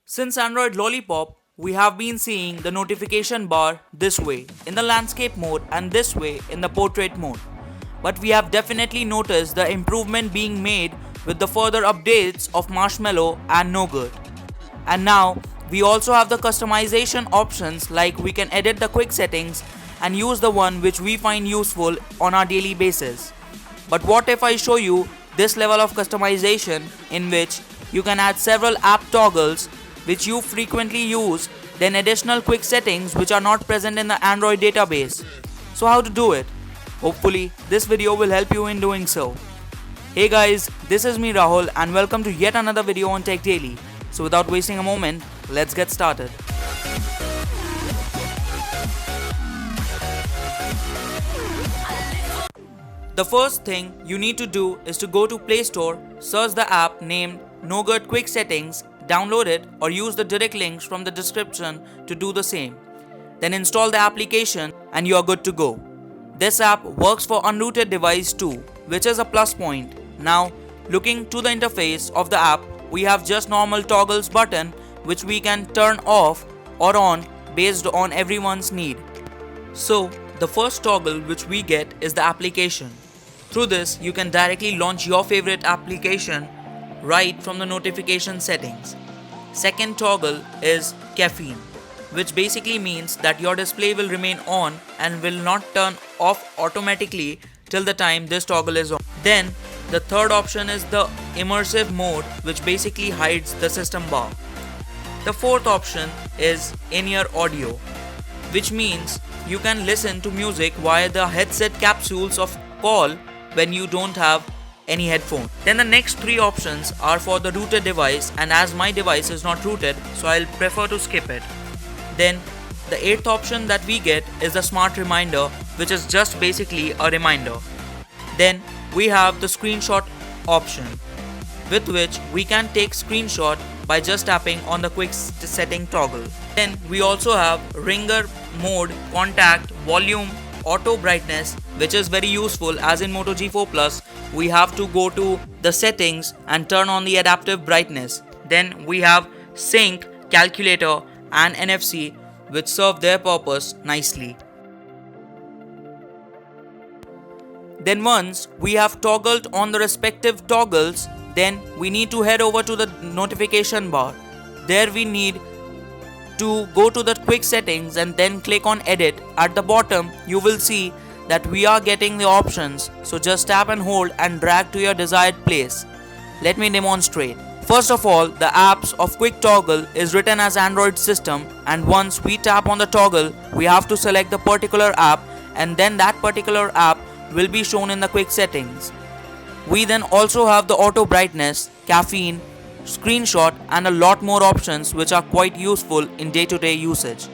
Since Android Lollipop, we have been seeing the notification bar this way in the landscape mode and this way in the portrait mode. But we have definitely noticed the improvement being made with the further updates of Marshmallow and Nougat. And now we also have the customization options, like we can edit the quick settings and use the one which we find useful on our daily basis. But what if I show you this level of customization in which you can add several app toggles which you frequently use, then additional quick settings which are not present in the Android database. So how to do it? Hopefully this video will help you in doing so. Hey guys, this is me Rahul and welcome to yet another video on Tech Daily. So without wasting a moment, let's get started. The first thing you need to do is to go to Play Store, search the app named Nougat Quick Settings, download it or use the direct links from the description to do the same. Then install the application and you are good to go. This app works for unrooted device too, which is a plus point. Now, looking to the interface of the app, we have just normal toggles button which we can turn off or on based on everyone's need. So, the first toggle which we get is the application. Through this, you can directly launch your favorite application right from the notification settings. Second toggle is caffeine, which basically means that your display will remain on and will not turn off automatically till the time this toggle is on. Then the third option is the immersive mode, which basically hides the system bar. The fourth option is in-ear audio, which means you can listen to music via the headset capsules of call when you don't have any headphone. Then the next three options are for the rooted device, and as my device is not rooted, so I'll prefer to skip it. Then the eighth option that we get is the smart reminder, which is just basically a reminder. Then we have the screenshot option, with which we can take screenshot by just tapping on the quick setting toggle. Then we also have ringer mode, contact, volume, auto brightness, which is very useful, as in Moto G4 Plus we have to go to the settings and turn on the adaptive brightness. Then we have sync, calculator and NFC, which serve their purpose nicely. Then once we have toggled on the respective toggles, then we need to head over to the notification bar. There we need to go to the quick settings and then click on edit. At the bottom you will see that we are getting the options, so just tap and hold and drag to your desired place. Let me demonstrate. First of all, the apps of quick toggle is written as Android system, and once we tap on the toggle we have to select the particular app, and then that particular app will be shown in the quick settings. We then also have the auto brightness, caffeine, screenshot and a lot more options which are quite useful in day-to-day usage.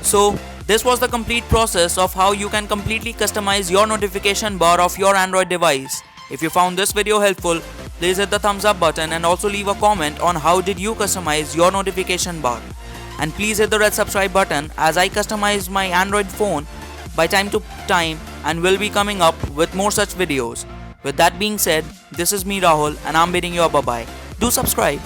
So, this was the complete process of how you can completely customize your notification bar of your Android device. If you found this video helpful, please hit the thumbs up button and also leave a comment on how did you customize your notification bar. And please hit the red subscribe button, as I customize my Android phone by time to time and will be coming up with more such videos. With that being said, this is me Rahul and I'm bidding you a bye-bye. Do subscribe.